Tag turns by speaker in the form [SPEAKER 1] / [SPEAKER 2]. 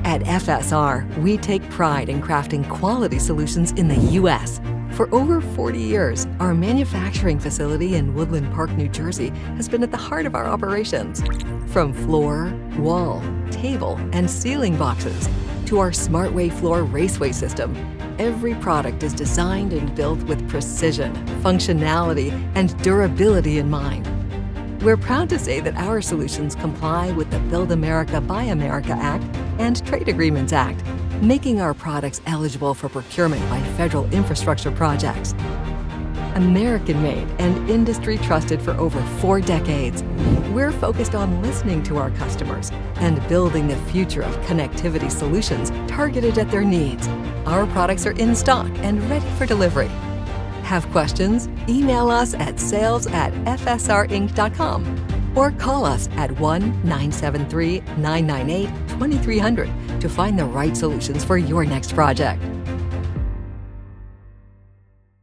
[SPEAKER 1] At FSR, we take pride in crafting quality solutions in the U.S. For over 40 years, our manufacturing facility in Woodland Park, New Jersey has been at the heart of our operations. From floor, wall, table, and ceiling boxes to our SmartWay floor raceway system, every product is designed and built with precision, functionality, and durability in mind. We're proud to say that our solutions comply with the Build America, Buy America Act and Trade Agreements Act, making our products eligible for procurement by federal infrastructure projects. American-made and industry-trusted for over 4 decades, we're focused on listening to our customers and building the future of connectivity solutions targeted at their needs. Our products are in stock and ready for delivery. Have questions? Email us at sales@fsrinc.com or call us at 1-973-998-2300 to find the right solutions for your next project.